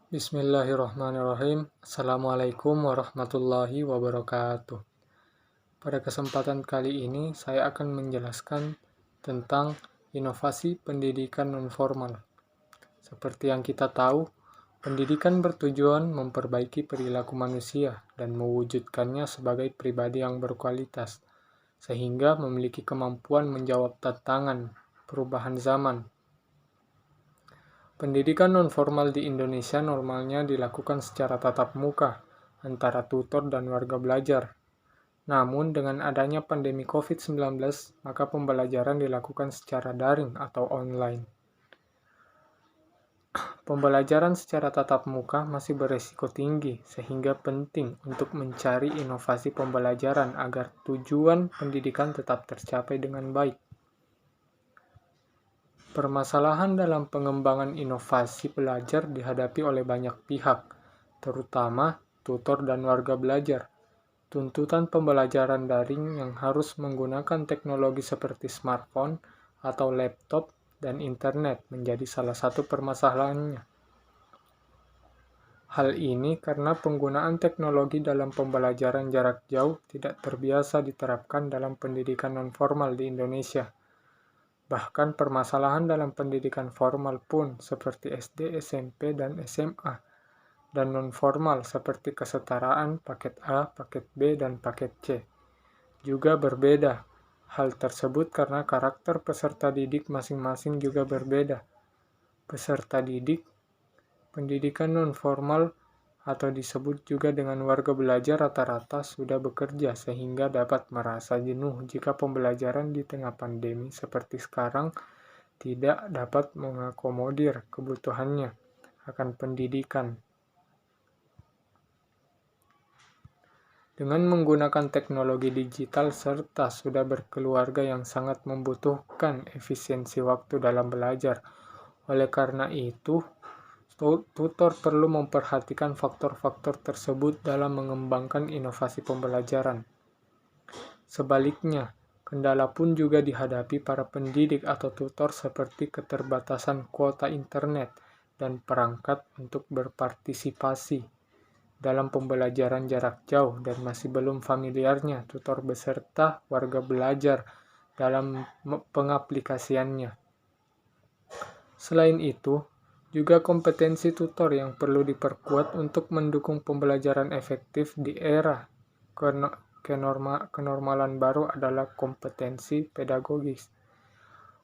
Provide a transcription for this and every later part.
Bismillahirrahmanirrahim. Assalamualaikum warahmatullahi wabarakatuh. Pada kesempatan kali ini, saya akan menjelaskan tentang inovasi pendidikan nonformal. Seperti yang kita tahu, pendidikan bertujuan memperbaiki perilaku manusia dan mewujudkannya sebagai pribadi yang berkualitas, sehingga memiliki kemampuan menjawab tantangan perubahan zaman. Pendidikan nonformal di Indonesia normalnya dilakukan secara tatap muka antara tutor dan warga belajar. Namun, dengan adanya pandemi COVID-19, maka pembelajaran dilakukan secara daring atau online. Pembelajaran secara tatap muka masih beresiko tinggi, sehingga penting untuk mencari inovasi pembelajaran agar tujuan pendidikan tetap tercapai dengan baik. Permasalahan dalam pengembangan inovasi belajar dihadapi oleh banyak pihak, terutama tutor dan warga belajar. Tuntutan pembelajaran daring yang harus menggunakan teknologi seperti smartphone atau laptop dan internet menjadi salah satu permasalahannya. Hal ini karena penggunaan teknologi dalam pembelajaran jarak jauh tidak terbiasa diterapkan dalam pendidikan nonformal di Indonesia. Bahkan permasalahan dalam pendidikan formal pun seperti SD, SMP, dan SMA, dan non-formal seperti kesetaraan paket A, paket B, dan paket C, juga berbeda. Hal tersebut karena karakter peserta didik masing-masing juga berbeda. Peserta didik pendidikan non-formal atau disebut juga dengan warga belajar rata-rata sudah bekerja sehingga dapat merasa jenuh jika pembelajaran di tengah pandemi seperti sekarang tidak dapat mengakomodir kebutuhannya akan pendidikan. Dengan menggunakan teknologi digital serta sudah berkeluarga yang sangat membutuhkan efisiensi waktu dalam belajar. Oleh karena itu, tutor perlu memperhatikan faktor-faktor tersebut dalam mengembangkan inovasi pembelajaran. Sebaliknya, kendala pun juga dihadapi para pendidik atau tutor seperti keterbatasan kuota internet dan perangkat untuk berpartisipasi dalam pembelajaran jarak jauh dan masih belum familiarnya tutor beserta warga belajar dalam pengaplikasiannya. Selain itu, juga kompetensi tutor yang perlu diperkuat untuk mendukung pembelajaran efektif di era kenormalan baru adalah kompetensi pedagogis,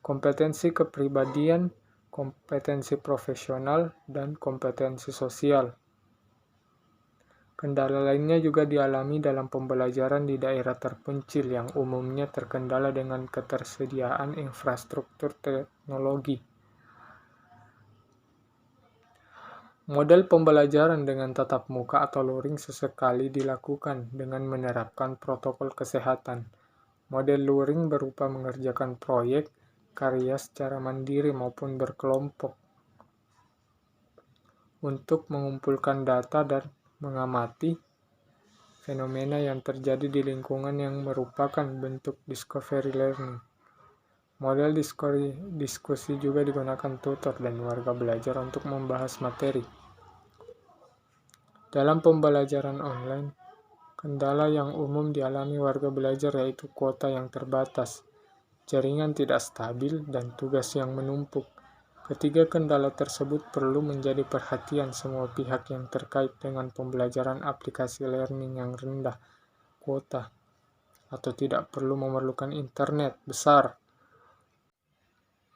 kompetensi kepribadian, kompetensi profesional, dan kompetensi sosial. Kendala lainnya juga dialami dalam pembelajaran di daerah terpencil yang umumnya terkendala dengan ketersediaan infrastruktur teknologi. Model pembelajaran dengan tatap muka atau luring sesekali dilakukan dengan menerapkan protokol kesehatan. Model luring berupa mengerjakan proyek, karya secara mandiri maupun berkelompok untuk mengumpulkan data dan mengamati fenomena yang terjadi di lingkungan yang merupakan bentuk discovery learning. Model diskusi juga digunakan tutor dan warga belajar untuk membahas materi. Dalam pembelajaran online, kendala yang umum dialami warga belajar yaitu kuota yang terbatas, jaringan tidak stabil, dan tugas yang menumpuk. Ketiga kendala tersebut perlu menjadi perhatian semua pihak yang terkait dengan pembelajaran aplikasi learning yang rendah kuota atau tidak perlu memerlukan internet besar.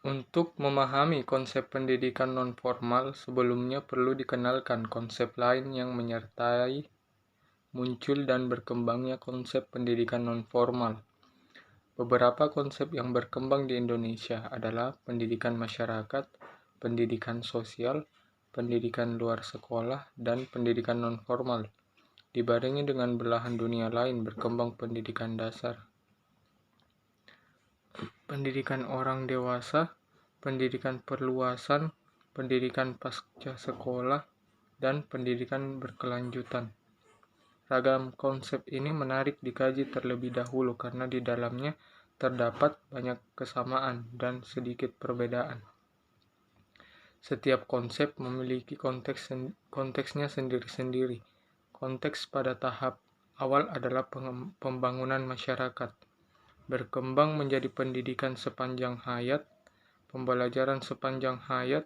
Untuk memahami konsep pendidikan nonformal, sebelumnya perlu dikenalkan konsep lain yang menyertai muncul dan berkembangnya konsep pendidikan nonformal. Beberapa konsep yang berkembang di Indonesia adalah pendidikan masyarakat, pendidikan sosial, pendidikan luar sekolah, dan pendidikan nonformal. Dibarengi dengan belahan dunia lain berkembang pendidikan dasar, pendidikan orang dewasa, pendidikan perluasan, pendidikan pasca sekolah, dan pendidikan berkelanjutan. Ragam konsep ini menarik dikaji terlebih dahulu karena di dalamnya terdapat banyak kesamaan dan sedikit perbedaan. Setiap konsep memiliki konteksnya sendiri-sendiri. Konteks pada tahap awal adalah pembangunan masyarakat, berkembang menjadi pendidikan sepanjang hayat, pembelajaran sepanjang hayat,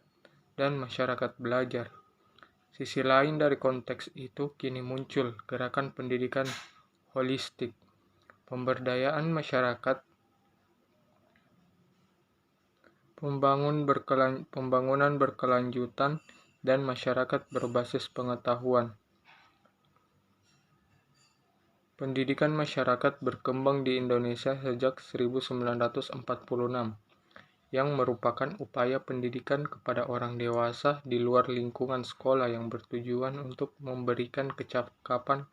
dan masyarakat belajar. Sisi lain dari konteks itu kini muncul gerakan pendidikan holistik, pemberdayaan masyarakat, pembangunan berkelanjutan, dan masyarakat berbasis pengetahuan. Pendidikan masyarakat berkembang di Indonesia sejak 1946, yang merupakan upaya pendidikan kepada orang dewasa di luar lingkungan sekolah yang bertujuan untuk memberikan kecakapan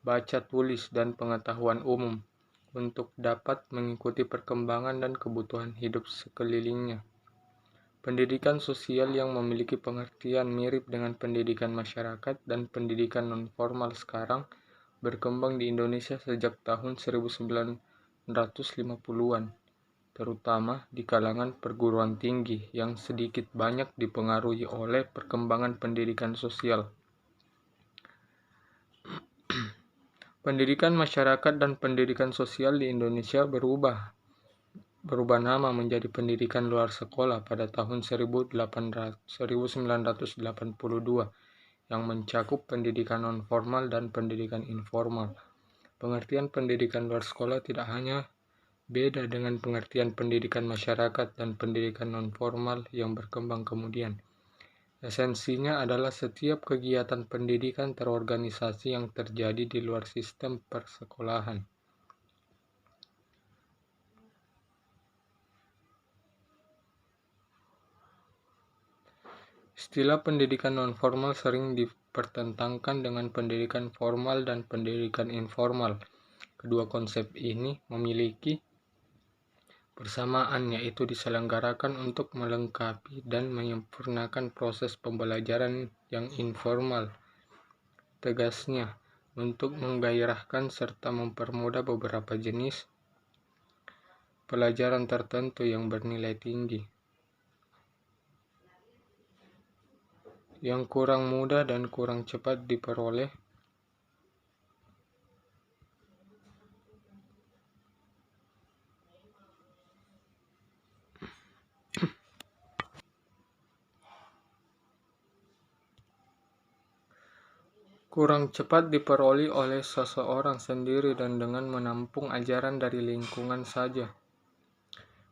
baca tulis dan pengetahuan umum untuk dapat mengikuti perkembangan dan kebutuhan hidup sekelilingnya. Pendidikan sosial yang memiliki pengertian mirip dengan pendidikan masyarakat dan pendidikan non-formal sekarang berkembang di Indonesia sejak tahun 1950-an, terutama di kalangan perguruan tinggi yang sedikit banyak dipengaruhi oleh perkembangan pendidikan sosial. Pendidikan masyarakat dan pendidikan sosial di Indonesia berubah nama menjadi pendidikan luar sekolah pada tahun 1982 yang mencakup pendidikan non-formal dan pendidikan informal. Pengertian pendidikan luar sekolah tidak hanya beda dengan pengertian pendidikan masyarakat dan pendidikan non-formal yang berkembang kemudian. Esensinya adalah setiap kegiatan pendidikan terorganisasi yang terjadi di luar sistem persekolahan. Istilah pendidikan non-formal sering dipertentangkan dengan pendidikan formal dan pendidikan informal. Kedua konsep ini memiliki persamaan, yaitu diselenggarakan untuk melengkapi dan menyempurnakan proses pembelajaran yang informal. Tegasnya, untuk menggairahkan serta mempermudah beberapa jenis pelajaran tertentu yang bernilai tinggi, yang kurang mudah dan kurang cepat diperoleh. Oleh seseorang sendiri dan dengan menampung ajaran dari lingkungan saja.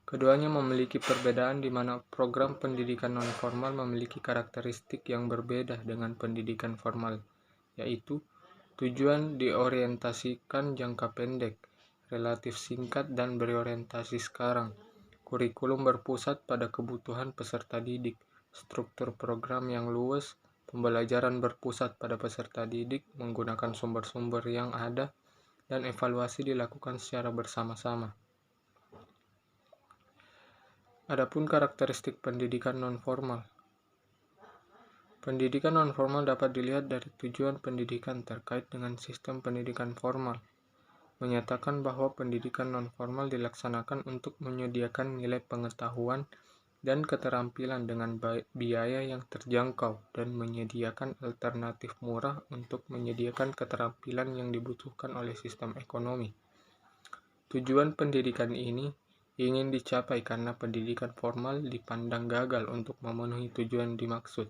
Keduanya memiliki perbedaan di mana program pendidikan non-formal memiliki karakteristik yang berbeda dengan pendidikan formal, yaitu tujuan diorientasikan jangka pendek, relatif singkat dan berorientasi sekarang. Kurikulum berpusat pada kebutuhan peserta didik, struktur program yang luas, pembelajaran berpusat pada peserta didik menggunakan sumber-sumber yang ada, dan evaluasi dilakukan secara bersama-sama. Adapun karakteristik pendidikan non-formal. Pendidikan non-formal dapat dilihat dari tujuan pendidikan terkait dengan sistem pendidikan formal, menyatakan bahwa pendidikan non-formal dilaksanakan untuk menyediakan nilai pengetahuan dan keterampilan dengan biaya yang terjangkau dan menyediakan alternatif murah untuk menyediakan keterampilan yang dibutuhkan oleh sistem ekonomi. Tujuan pendidikan ini ingin dicapai karena pendidikan formal dipandang gagal untuk memenuhi tujuan dimaksud.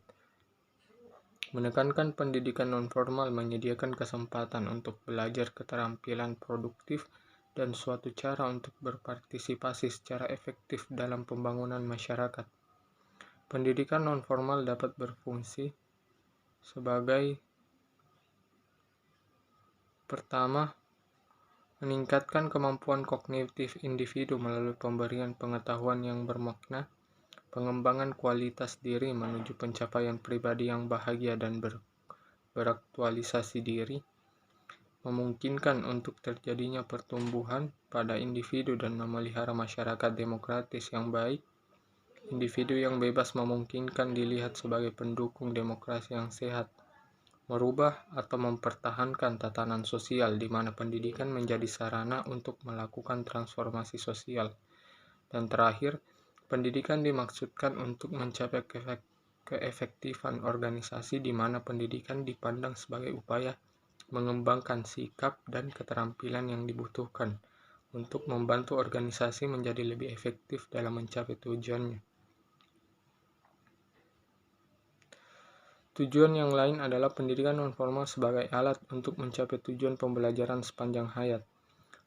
Menekankan pendidikan non-formal menyediakan kesempatan untuk belajar keterampilan produktif dan suatu cara untuk berpartisipasi secara efektif dalam pembangunan masyarakat. Pendidikan non-formal dapat berfungsi sebagai pertama, meningkatkan kemampuan kognitif individu melalui pemberian pengetahuan yang bermakna, pengembangan kualitas diri menuju pencapaian pribadi yang bahagia dan beraktualisasi diri, memungkinkan untuk terjadinya pertumbuhan pada individu dan memelihara masyarakat demokratis yang baik. Individu yang bebas memungkinkan dilihat sebagai pendukung demokrasi yang sehat, merubah atau mempertahankan tatanan sosial di mana pendidikan menjadi sarana untuk melakukan transformasi sosial. Dan terakhir, pendidikan dimaksudkan untuk mencapai keefektifan organisasi di mana pendidikan dipandang sebagai upaya mengembangkan sikap dan keterampilan yang dibutuhkan untuk membantu organisasi menjadi lebih efektif dalam mencapai tujuannya. Tujuan yang lain adalah pendidikan nonformal sebagai alat untuk mencapai tujuan pembelajaran sepanjang hayat.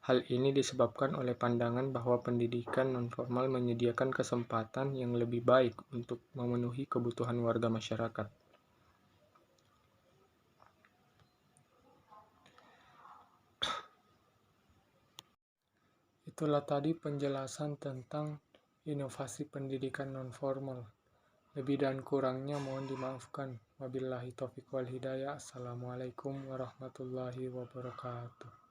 Hal ini disebabkan oleh pandangan bahwa pendidikan nonformal menyediakan kesempatan yang lebih baik untuk memenuhi kebutuhan warga masyarakat. Itulah tadi penjelasan tentang inovasi pendidikan nonformal. Lebih dan kurangnya mohon dimaafkan. Wabillahi taufiq wal hidayah. Assalamualaikum warahmatullahi wabarakatuh.